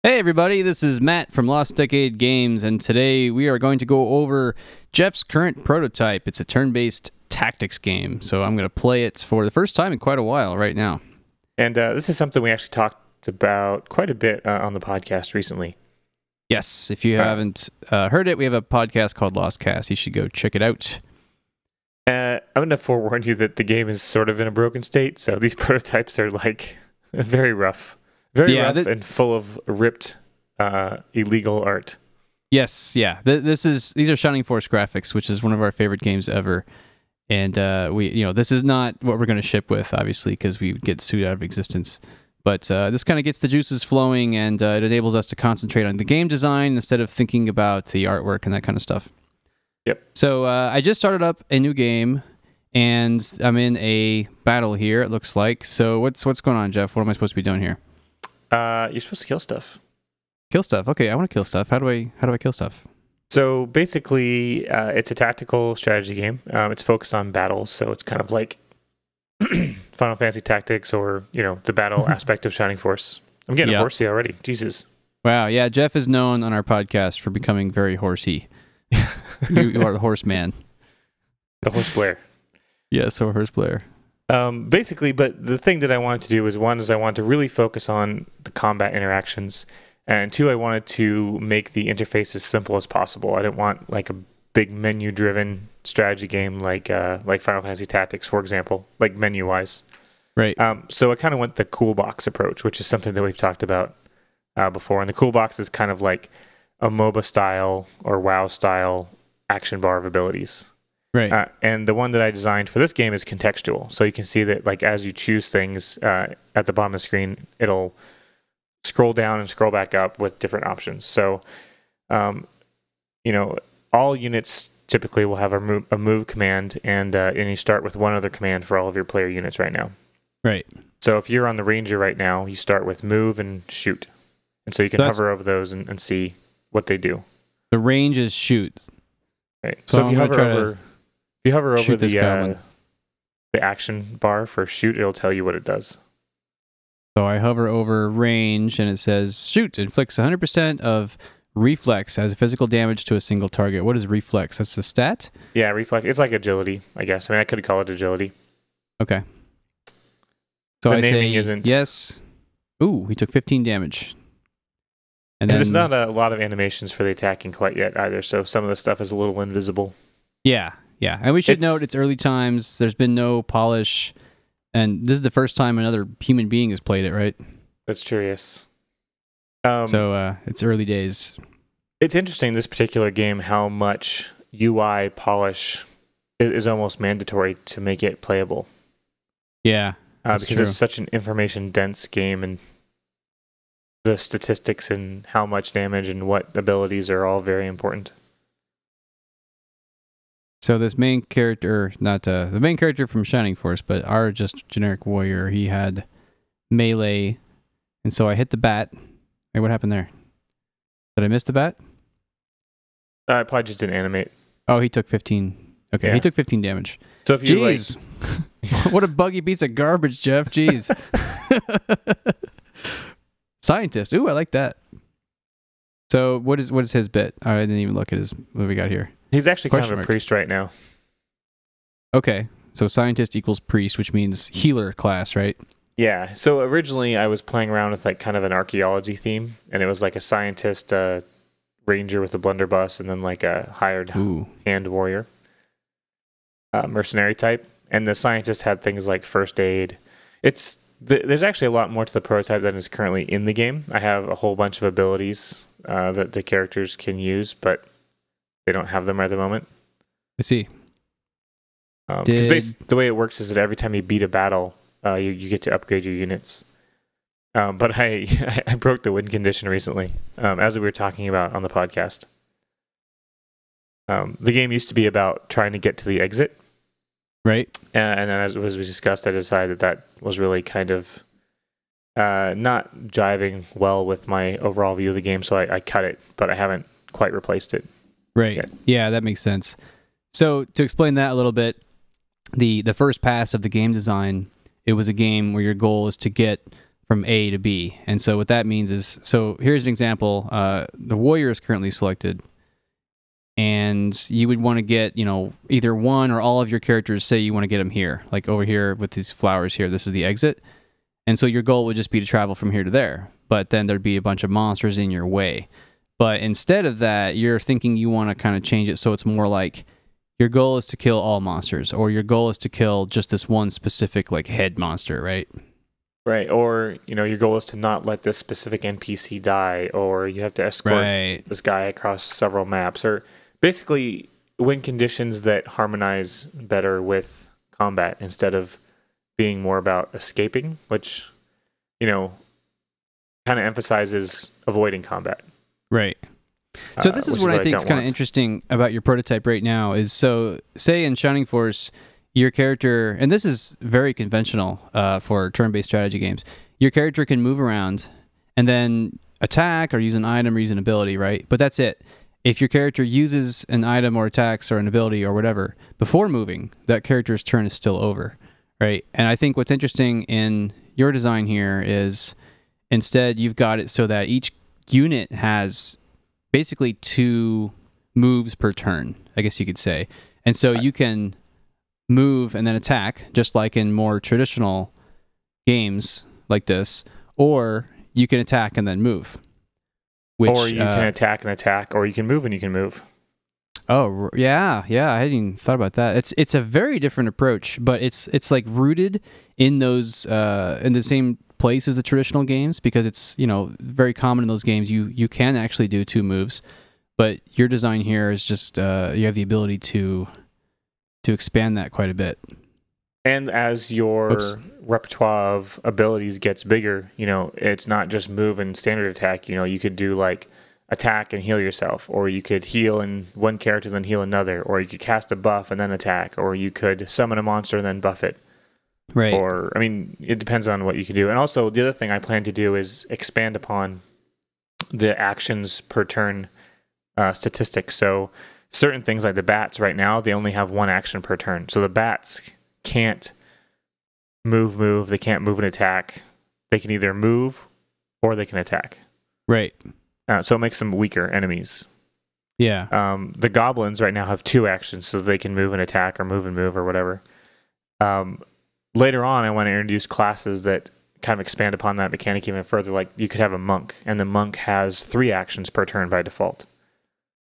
Hey everybody, this is Matt from Lost Decade Games, and today we are going to go over Geoff's current prototype. It's a turn-based tactics game, so I'm going to play it for the first time in quite a while right now. And this is something we actually talked about quite a bit on the podcast recently. Yes, if you haven't heard it, we have a podcast called Lost Cast. You should go check it out. I'm going to forewarn you that the game is sort of in a broken state, so these prototypes are like very rough. Very rough and full of ripped, illegal art. Yes, yeah. These are Shining Force graphics, which is one of our favorite games ever. And this is not what we're going to ship with, obviously, because we would get sued out of existence. But this kind of gets the juices flowing, and it enables us to concentrate on the game design instead of thinking about the artwork and that kind of stuff. Yep. So I just started up a new game, and I'm in a battle here, it looks like. So what's going on, Geoff? What am I supposed to be doing here? You're supposed to kill stuff. Kill stuff. Okay, I want to kill stuff. How do I kill stuff? So basically, it's a tactical strategy game. It's focused on battles, so it's kind of like Final Fantasy Tactics, or the battle aspect of Shining Force. I'm getting horsey already. Jesus. Wow. Yeah, Geoff is known on our podcast for becoming very horsey. you are the horse man. The horse player. Yes, so horse player. Basically, but the thing that I wanted to do is, one, is I wanted to really focus on the combat interactions, and two, I wanted to make the interface as simple as possible. I didn't want like a big menu-driven strategy game like Final Fantasy Tactics, for example, like menu-wise. Right. So I kind of went the cool box approach, which is something that we've talked about before. And the cool box is kind of like a MOBA style or WoW style action bar of abilities. Right. And the one that I designed for this game is contextual. So you can see that, like, as you choose things at the bottom of the screen, it'll scroll down and scroll back up with different options. So, all units typically will have a move command, and you start with one other command for all of your player units right now. Right. So if you're on the Ranger right now, you start with move and shoot. And so you can hover over those and see what they do. The range is shoot. Right. So if you hover over the action bar for shoot, it'll tell you what it does. So I hover over range, and it says shoot. Inflicts 100% of reflex as physical damage to a single target. What is reflex? That's the stat? Yeah, reflex. It's like agility, I guess. I mean, I could call it agility. Okay. So the I naming say isn't... yes. Ooh, he took 15 damage. And there's not a lot of animations for the attacking quite yet either, so some of the stuff is a little invisible. Yeah. Yeah, and we should note it's early times. There's been no polish, and this is the first time another human being has played it, right? That's true, yes. So it's early days. It's interesting, this particular game, how much UI polish is almost mandatory to make it playable. Yeah, because it's such an information-dense game, and the statistics and how much damage and what abilities are all very important. So this main character, not the main character from Shining Force, but our just generic warrior, he had melee, and so I hit the bat. Hey, what happened there? Did I miss the bat? I probably just didn't animate. Oh, he took 15. Okay, yeah. He took 15 damage. So if you what a buggy piece of garbage, Geoff. Jeez. Scientist. Ooh, I like that. So what is his bit? I didn't even look at what we got here. He's actually kind of a priest right now. Okay, so scientist equals priest, which means healer class, right? Yeah, so originally I was playing around with like kind of an archaeology theme, and it was like a scientist ranger with a blunderbuss, and then like a hired hand warrior, mercenary type. And the scientist had things like first aid. There's actually a lot more to the prototype than is currently in the game. I have a whole bunch of abilities that the characters can use, but they don't have them right at the moment. I see. Because the way it works is that every time you beat a battle, you get to upgrade your units. But I broke the win condition recently, as we were talking about on the podcast. The game used to be about trying to get to the exit. Right. And then as we discussed, I decided that was really kind of not jiving well with my overall view of the game, so I cut it, but I haven't quite replaced it. Right. Yet. Yeah, that makes sense. So to explain that a little bit, the first pass of the game design, it was a game where your goal is to get from A to B. And so what that means is, so here's an example. The warrior is currently selected, and you would want to get, either one or all of your characters, say you want to get them here, like over here with these flowers here. This is the exit. And so your goal would just be to travel from here to there. But then there'd be a bunch of monsters in your way. But instead of that, you're thinking you want to kind of change it so it's more like your goal is to kill all monsters, or your goal is to kill just this one specific like head monster, right? Right. Or, your goal is to not let this specific NPC die, or you have to escort this guy across several maps, or basically win conditions that harmonize better with combat instead of being more about escaping, which, kind of emphasizes avoiding combat. Right. So this is what I think is kind of interesting about your prototype right now is, so say in Shining Force, your character, and this is very conventional for turn-based strategy games, your character can move around and then attack or use an item or use an ability, right? But that's it. If your character uses an item or attacks or an ability or whatever before moving, that character's turn is still over, right? And I think what's interesting in your design here is instead you've got it so that each unit has basically 2 moves per turn, I guess you could say. And so you can move and then attack, just like in more traditional games like this, or you can attack and then move. Or you can attack and attack, or you can move and you can move. Oh, yeah, I hadn't even thought about that. It's a very different approach, but it's like rooted in those in the same place as the traditional games, because it's very common in those games. You can actually do 2 moves, but your design here is just you have the ability to expand that quite a bit. And as your repertoire of abilities gets bigger, it's not just move and standard attack. You could do like attack and heal yourself, or you could heal in one character then heal another, or you could cast a buff and then attack, or you could summon a monster and then buff it. Right. Or, it depends on what you can do. And also, the other thing I plan to do is expand upon the actions per turn statistics. So certain things like the bats right now, they only have 1 action per turn. So the bats can't move. They can't move and attack. They can either move or they can attack. Right. So it makes them weaker enemies. Yeah. The goblins right now have 2 actions, so they can move and attack or move and move or whatever. Later on, I want to introduce classes that kind of expand upon that mechanic even further. Like you could have a monk, and the monk has 3 actions per turn by default.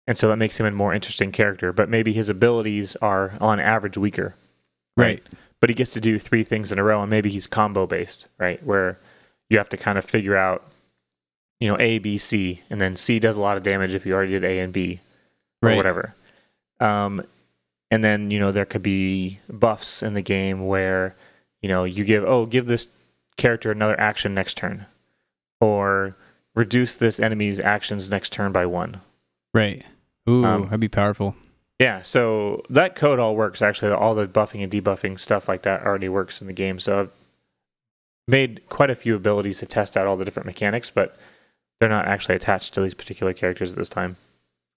And so that makes him a more interesting character, but maybe his abilities are on average weaker. Right. But he gets to do 3 things in a row, and maybe he's combo based, right? Where you have to kind of figure out, A, B, C, and then C does a lot of damage if you already did A and B or whatever. And then, there could be buffs in the game where, you give this character another action next turn, or reduce this enemy's actions next turn by 1. Right. Ooh, that'd be powerful. Yeah, so that code all works, actually. All the buffing and debuffing stuff like that already works in the game. So I've made quite a few abilities to test out all the different mechanics, but they're not actually attached to these particular characters at this time.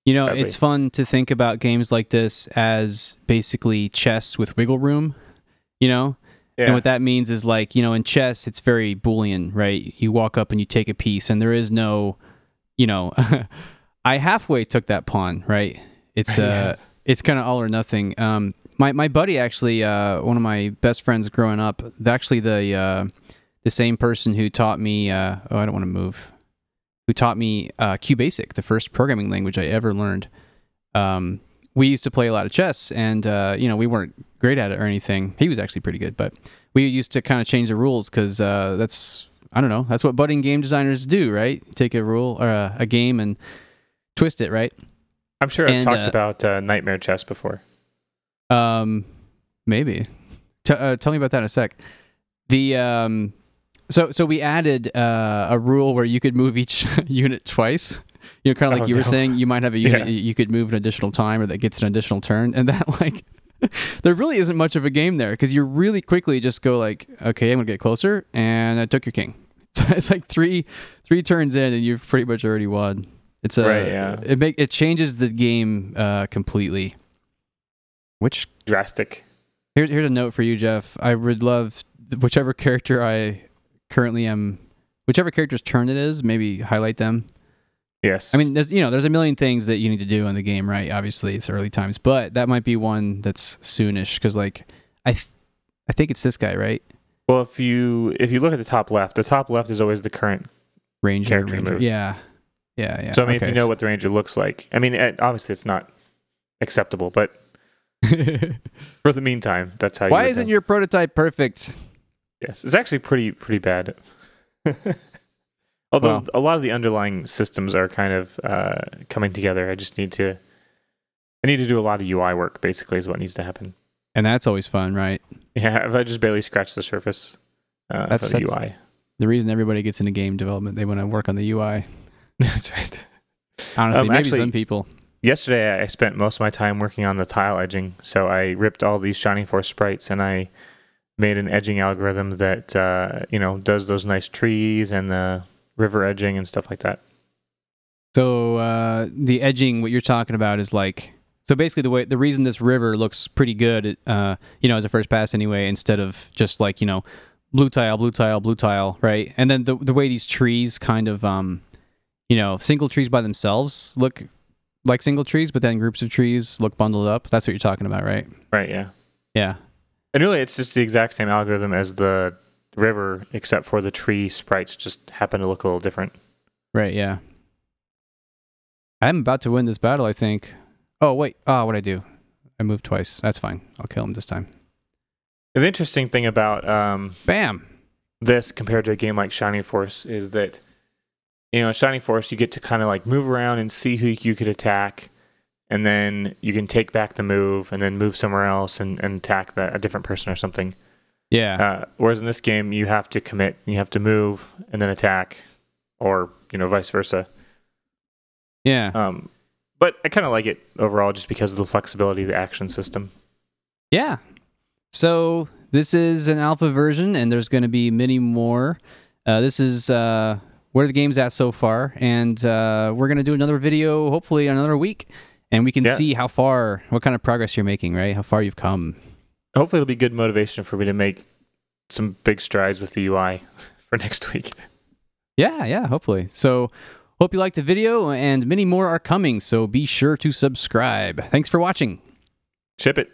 Sadly. It's fun to think about games like this as basically chess with wiggle room, Yeah. And what that means is like, in chess, it's very Boolean, right? You walk up and you take a piece, and there is no, I halfway took that pawn, right? It's it's kind of all or nothing. My buddy actually, one of my best friends growing up, actually the same person who taught me, I don't want to move, who taught me QBasic, the first programming language I ever learned. We used to play a lot of chess, and we weren't great at it or anything. He was actually pretty good, but we used to kind of change the rules because that's what budding game designers do, right? Take a rule or a game and twist it, right? I'm sure I've talked about Nightmare Chess before. Maybe. Tell me about that in a sec. So we added a rule where you could move each unit twice. Kind of like you were saying, you might have a unit you could move an additional time, or that gets an additional turn, and that like there really isn't much of a game there, because you really quickly just go like, okay, I'm gonna get closer, and I took your king. So it's like three turns in, and you've pretty much already won. It's it changes the game completely. Which drastic. Here's a note for you, Geoff. I would love whichever character I currently am, whichever character's turn it is, maybe highlight them. Yes. I mean, there's a million things that you need to do in the game, right? Obviously, it's early times, but that might be one that's soonish because, like, I think it's this guy, right? Well, if you look at the top left is always the current Ranger. move. Yeah. So I mean, if you know what the Ranger looks like, I mean, obviously it's not acceptable, but for the meantime, that's how. Why isn't your prototype perfect? Yes, it's actually pretty bad. Although a lot of the underlying systems are kind of coming together. I need to do a lot of UI work. Basically, is what needs to happen. And that's always fun, right? Yeah, if I just barely scratch the surface for the UI. The reason everybody gets into game development, they want to work on the UI. That's right. Honestly, maybe some people. Yesterday, I spent most of my time working on the tile edging. So I ripped all these Shining Force sprites and I made an edging algorithm that does those nice trees and the river edging and stuff like that. So the edging, what you're talking about is like, so basically the reason this river looks pretty good, as a first pass anyway, instead of just like, blue tile, blue tile, blue tile, right? And then the way these trees kind of, single trees by themselves look like single trees, but then groups of trees look bundled up. That's what you're talking about, right? Right, yeah. Yeah. And really, it's just the exact same algorithm as the river, except for the tree sprites just happen to look a little different. Right, yeah. I'm about to win this battle, I think. Oh, wait. Oh, what'd I do? I moved twice. That's fine. I'll kill him this time. The interesting thing about Bam! This compared to a game like Shining Force is that, in Shining Force, you get to kind of like move around and see who you could attack, and then you can take back the move and then move somewhere else and attack a different person or something. Yeah. Whereas in this game, you have to commit, you have to move and then attack, or vice versa. Yeah. But I kind of like it overall just because of the flexibility of the action system. Yeah. So this is an alpha version, and there's going to be many more. This is where the game's at so far, and we're going to do another video, hopefully another week, and we can see what kind of progress you're making, right? How far you've come. Hopefully it'll be good motivation for me to make some big strides with the UI for next week. Yeah, hopefully. So hope you liked the video, and many more are coming, so be sure to subscribe. Thanks for watching. Ship it.